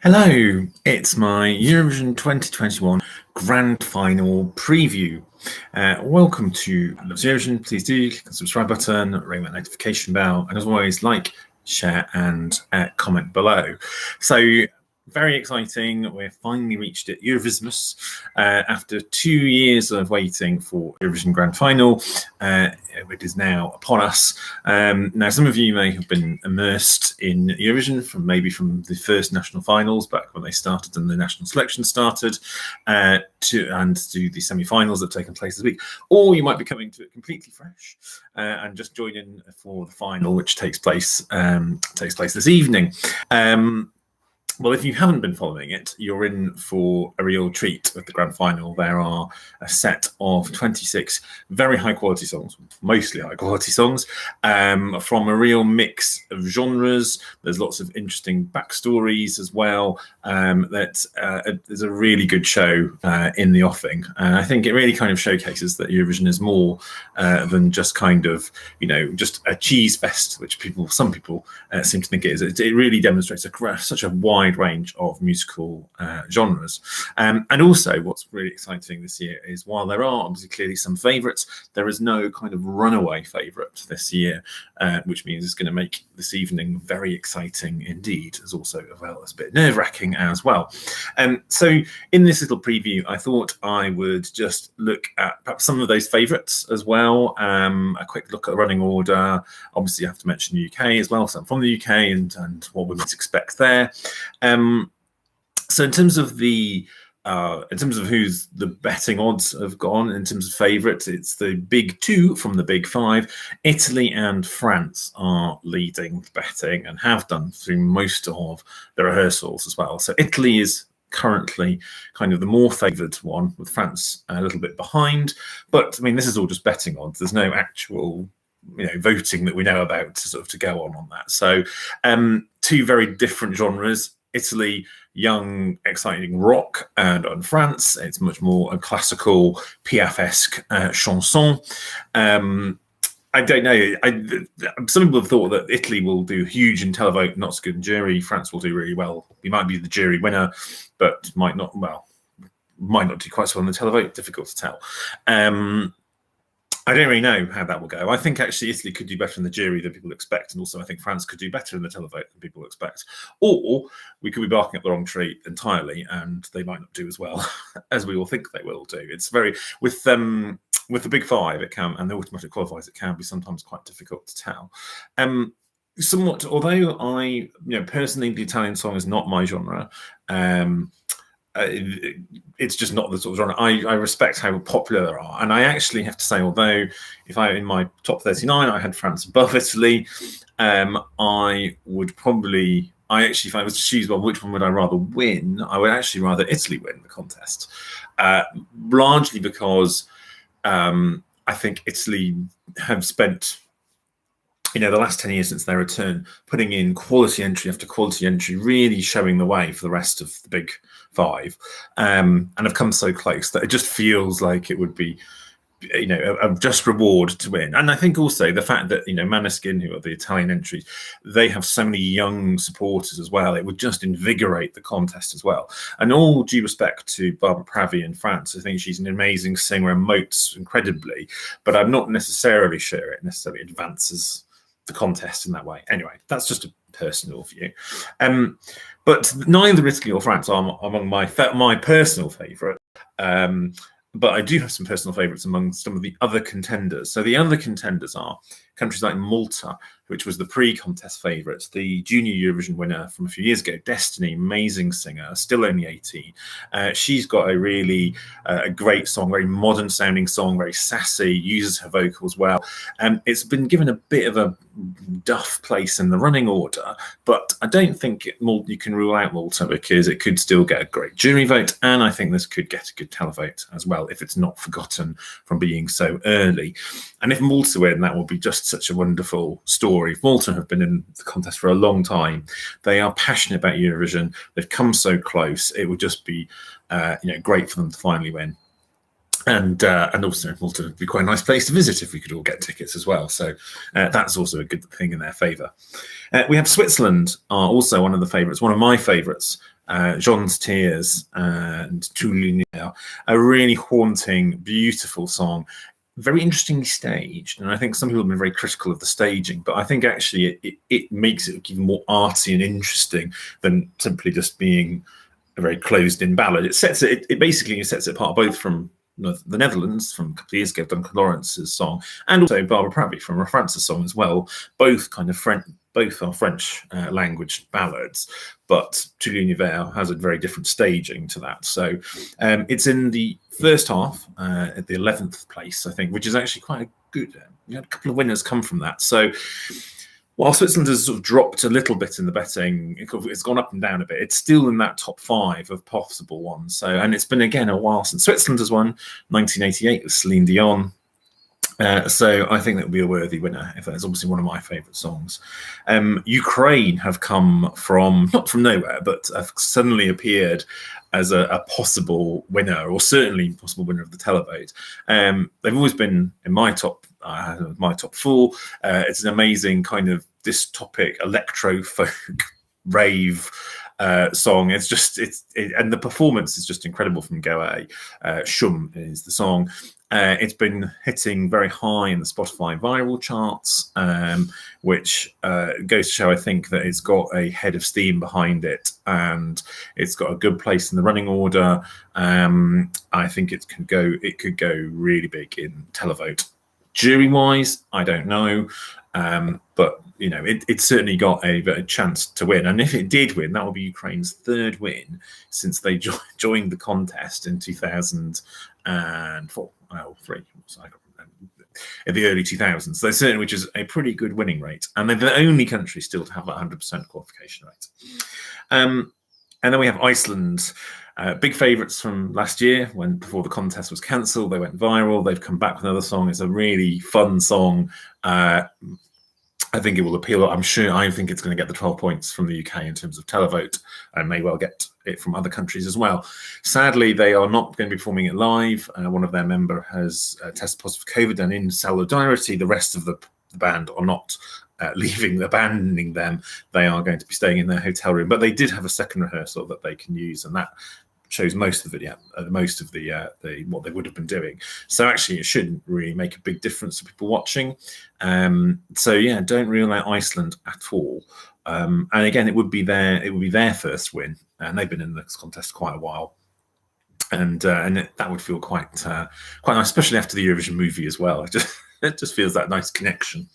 Hello, it's my Eurovision 2021 Grand Final preview. Welcome to Loves Eurovision. Please do click the subscribe button, ring that notification bell, and as always, like, share, and comment below. So, very exciting. We've finally reached it, Eurovismus, after 2 years of waiting for Eurovision Grand Final. It is now upon us. Now, some of you may have been immersed in Eurovision from the first national finals back when they started and the national selection started, to the semi-finals that have taken place this week, or you might be coming to it completely fresh and just join in for the final, which takes place this evening. Well, if you haven't been following it, you're in for a real treat with the grand final. There are a set of 26 very high-quality songs, mostly high-quality songs, from a real mix of genres. There's lots of interesting backstories as well. There's a really good show in the offing. I think it really kind of showcases that Eurovision is more than just kind of, just a cheese fest, which some people seem to think it is. It really demonstrates such a wide range of musical genres. And also what's really exciting this year is while there are obviously clearly some favourites, there is no kind of runaway favourite this year, which means it's going to make this evening very exciting indeed, as also as a bit nerve-wracking as well. So in this little preview, I thought I would just look at perhaps some of those favourites as well, a quick look at the running order. Obviously, you have to mention the UK as well, so I'm from the UK and what we might expect there. So in terms of who's the betting odds have gone in terms of favourites, it's the big two from the big five. Italy and France are leading betting and have done through most of the rehearsals as well. So Italy is currently kind of the more favoured one, with France a little bit behind. But I mean, this is all just betting odds. There's no actual voting that we know about to go on that. So two very different genres. Italy, young, exciting rock, and on France, it's much more a classical Piaf-esque chanson. I don't know. Some people have thought that Italy will do huge in televote, not so good in jury. France will do really well. We might be the jury winner, but might not do quite so well in the televote. Difficult to tell. I don't really know how that will go. I think actually Italy could do better in the jury than people expect, and also I think France could do better in the televote than people expect. Or we could be barking up the wrong tree entirely, and they might not do as well as we all think they will do. It's very with the big five, it can, and the automatic qualifiers, it can be sometimes quite difficult to tell. Somewhat, although I, personally, the Italian song is not my genre. It's just not the sort of genre. I respect how popular they are, and I actually have to say, although in my top 39 I had France above Italy, I would probably, if I was to choose which one would I rather win, I would actually rather Italy win the contest, largely because I think Italy have spent the last 10 years since their return, putting in quality entry after quality entry, really showing the way for the rest of the big five, and have come so close that it just feels like it would be, a just reward to win. And I think also the fact that, Måneskin, who are the Italian entries, they have so many young supporters as well. It would just invigorate the contest as well. And all due respect to Barbara Pravi in France, I think she's an amazing singer and emotes incredibly, but I'm not necessarily sure it necessarily advances the contest in that way. Anyway, that's just a personal view. But neither Italy or France are among my personal favourite. But I do have some personal favourites among some of the other contenders. So the other contenders are countries like Malta, which was the pre-contest favourite, the junior Eurovision winner from a few years ago, Destiny, amazing singer, still only 18. She's got a really great song, very modern sounding song, very sassy, uses her vocals well. It's been given a bit of a duff place in the running order, but I don't think you can rule out Malta, because it could still get a great jury vote, and I think this could get a good televote as well if it's not forgotten from being so early. And if Malta win, that will be just such a wonderful story. Malta have been in the contest for a long time. They are passionate about Eurovision. They've come so close. It would just be great for them to finally win. And also Malta would be quite a nice place to visit if we could all get tickets as well. So that's also a good thing in their favour. We have Switzerland, are also one of the favourites, one of my favourites. Jean's Tears and Tulunier, a really haunting, beautiful song. Very interestingly staged, and I think some people have been very critical of the staging, but I think actually it makes it even more arty and interesting than simply just being a very closed-in ballad. It basically sets it apart both from the Netherlands from a couple of years ago, Duncan Lawrence's song, and also Barbara Pravi from France's song as well. Both kind of both are French language ballads, but To l'Univers has a very different staging to that. So it's in the first half at the 11th place, I think, which is actually quite a good. We had a couple of winners come from that. So while Switzerland has sort of dropped a little bit in the betting, it's gone up and down a bit. It's still in that top 5 of possible ones. So, and it's been again a while since Switzerland has won. 1988 with Celine Dion. So I think that would be a worthy winner. If that's obviously one of my favourite songs. Ukraine have come from not from nowhere, but have suddenly appeared as a possible winner, or certainly possible winner of the televote. They've always been in my top 4. It's an amazing kind of dystopic electro folk rave song. And the performance is just incredible from Goe. Shum is the song. It's been hitting very high in the Spotify viral charts, which goes to show, I think, that it's got a head of steam behind it, and it's got a good place in the running order. I think it could go really big in televote. Jury-wise, I don't know, but it's certainly got a chance to win. And if it did win, that would be Ukraine's 3rd win since they joined the contest in 2004. In the early 2000s. So certainly, which is a pretty good winning rate. And they're the only country still to have that 100% qualification rate. And then we have Iceland. Big favourites from last year before the contest was cancelled. They went viral. They've come back with another song. It's a really fun song. I think it will appeal. I think it's going to get the 12 points from the UK in terms of televote, and may well get it from other countries as well. Sadly, they are not going to be performing it live. One of their members has tested positive for COVID, and in solidarity, the rest of the band are not abandoning them. They are going to be staying in their hotel room, but they did have a second rehearsal that they can use, and that shows most of the video, most of the what they would have been doing. So actually, it shouldn't really make a big difference to people watching. So yeah, don't rule out Iceland at all. And again, it would be their first win, and they've been in this contest quite a while. And that would feel quite nice, especially after the Eurovision movie as well. It just feels that nice connection.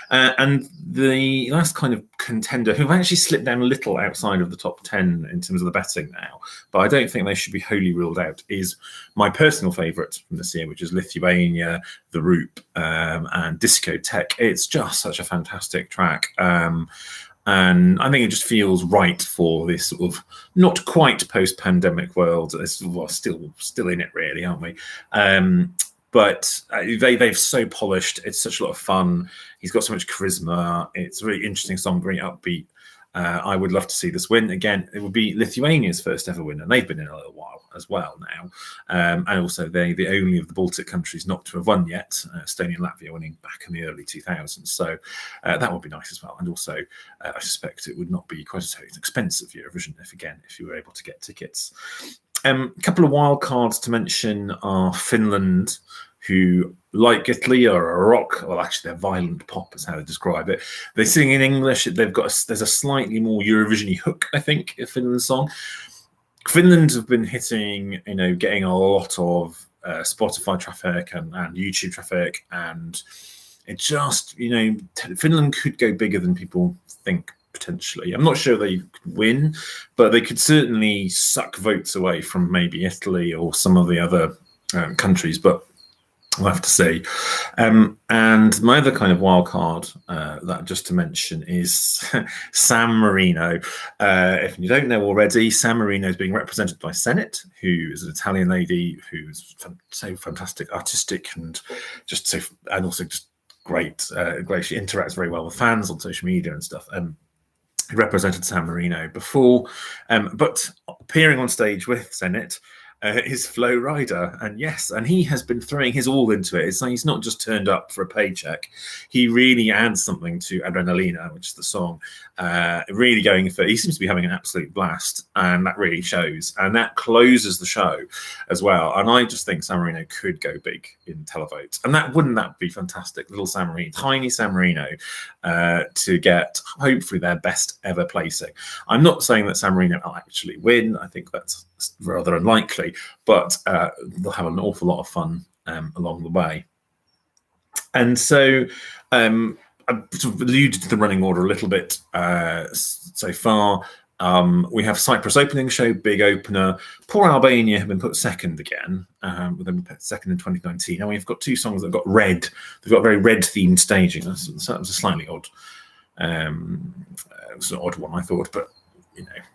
And the last kind of contender, who've actually slipped down a little outside of the top 10 in terms of the betting now, but I don't think they should be wholly ruled out, is my personal favourite from this year, which is Lithuania, The Roop, and Discotheque. It's just such a fantastic track. And I think it just feels right for this sort of not quite post-pandemic world. We're still in it, really, aren't we? But they've so polished. It's such a lot of fun. He's got so much charisma. It's a really interesting song, very upbeat. I would love to see this win. Again, it would be Lithuania's first ever win, and they've been in a little while as well now. And also, they're the only of the Baltic countries not to have won yet. Estonia and Latvia winning back in the early 2000s. So that would be nice as well. And also, I suspect it would not be quite so expensive Eurovision if you were able to get tickets. A couple of wild cards to mention are Finland, who, like Italy, are a rock. Well, actually, they're violent pop, is how they describe it. They sing in English. There's a slightly more Eurovision-y hook, I think, in Finland's song. Finland have been hitting, getting a lot of Spotify traffic and YouTube traffic, and it just, Finland could go bigger than people think. Potentially, I'm not sure they could win, but they could certainly suck votes away from maybe Italy or some of the other countries. But we'll have to see. And my other kind of wild card that just to mention is San Marino. If you don't know already, San Marino is being represented by Senate, who is an Italian lady who's so fantastic, artistic, and also just great. She interacts very well with fans on social media and stuff. Represented San Marino before, but appearing on stage with Senate, is Flo Rida. And yes, and he has been throwing his all into it. It's like he's not just turned up for a paycheck. He really adds something to Adrenalina, which is the song. Really going for, he seems to be having an absolute blast, and that really shows. And that closes the show as well. And I just think San Marino could go big in televote. And wouldn't that be fantastic? Little San Marino, tiny San Marino, to get hopefully their best ever placing. I'm not saying that San Marino will actually win. I think that's rather unlikely, but they'll have an awful lot of fun along the way. And so I've sort of alluded to the running order a little bit so far. We have Cyprus opening show, big opener. Poor Albania have been put second again. With them put second in 2019. And we've got two songs that have got red. They've got very red-themed staging. That was a slightly odd. It was an odd one, I thought, but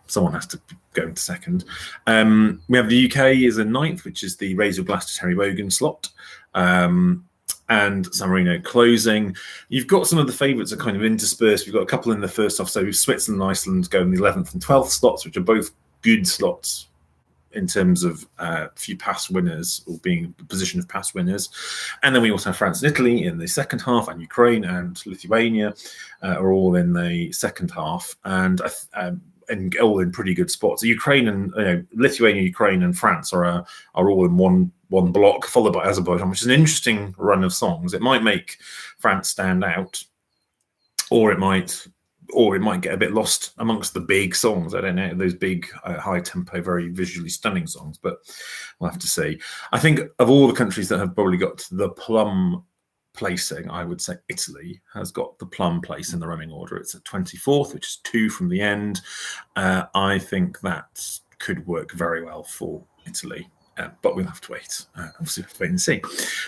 someone has to go into second. We have the UK as a ninth, which is the Razor Blast Terry Wogan slot. And San Marino closing. You've got some of the favourites are kind of interspersed. We've got a couple in the first half. So Switzerland and Iceland go in the 11th and 12th slots, which are both good slots in terms of few past winners, or being the position of past winners. And then we also have France and Italy in the second half, and Ukraine and Lithuania are all in the second half, and all in pretty good spots. Ukraine and Lithuania, Ukraine and France are all in one block, followed by Azerbaijan, which is an interesting run of songs. It might make France stand out, or it might get a bit lost amongst the big songs. I don't know, those big, high tempo, very visually stunning songs, but we'll have to see. I think of all the countries that have probably got the plum placing, I would say Italy has got the plum place in the running order. It's at 24th, which is 2 from the end. I think that could work very well for Italy. But we'll have to wait. Obviously, we'll have to wait and see.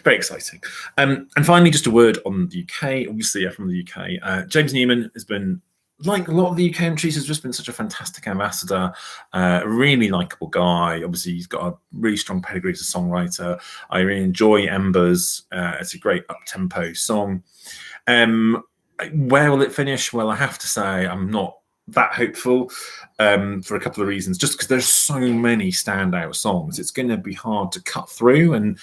Very exciting. And finally, just a word on the UK. Obviously, from the UK, James Newman has been, like a lot of the UK entries, has just been such a fantastic ambassador, a really likable guy. Obviously, he's got a really strong pedigree as a songwriter. I really enjoy Embers. It's a great up-tempo song. Where will it finish? Well, I have to say I'm not that hopeful for a couple of reasons. Just because there's so many standout songs, it's going to be hard to cut through, and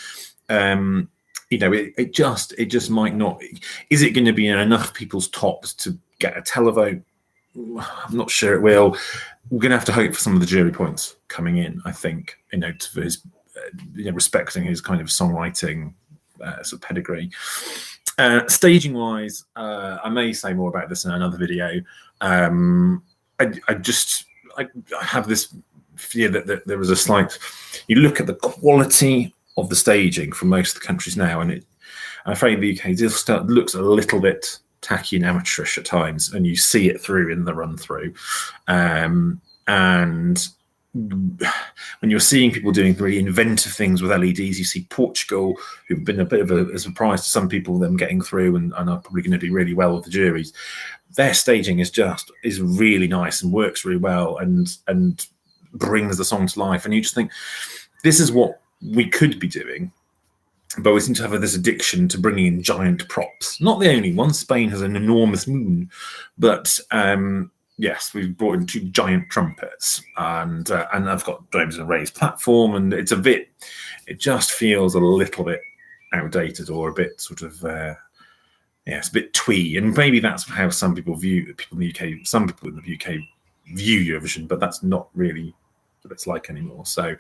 it just might not. Is it going to be in enough people's tops to get a televote? I'm not sure it will. We're going to have to hope for some of the jury points coming in, I think, for his respecting his kind of songwriting sort of pedigree. Staging wise, I may say more about this in another video. I have this fear that there was a slight. You look at the quality of the staging from most of the countries now, and I'm afraid the UK looks a little bit tacky and amateurish at times, and you see it through in the run through. And when you're seeing people doing really inventive things with LEDs, you see Portugal, who've been a bit of a surprise to some people, them getting through and are probably going to do really well with the juries. Their staging is really nice and works really well and brings the song to life. And you just think, this is what we could be doing, but we seem to have this addiction to bringing in giant props. Not the only one. Spain has an enormous moon, but yes, we've brought in 2 giant trumpets, and I've got drums and a raised platform, and it just feels a little bit outdated, or a bit sort of, it's a bit twee, and maybe that's how some people in the UK, some people in the UK view Eurovision, but that's not really what it's like anymore. So,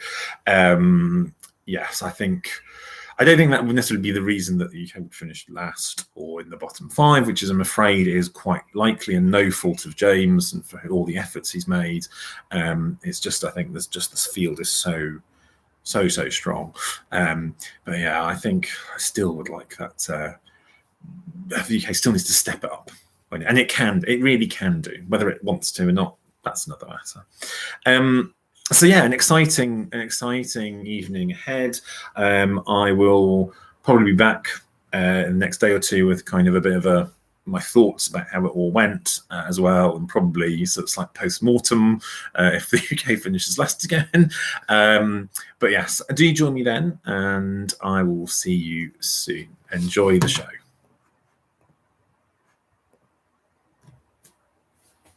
yes, I don't think that would necessarily be the reason that the UK would finish last or in the bottom 5, which is, I'm afraid, is quite likely, and no fault of James and for all the efforts he's made. It's just, I think this field is so strong. But yeah, I think I still would like that. The UK still needs to step it up, and it really can do. Whether it wants to or not, that's another matter. So yeah, an exciting evening ahead. I will probably be back in the next day or two with kind of a bit of my thoughts about how it all went as well, and probably sort of slight post-mortem if the UK finishes last again. But yes, do join me then, and I will see you soon. Enjoy the show.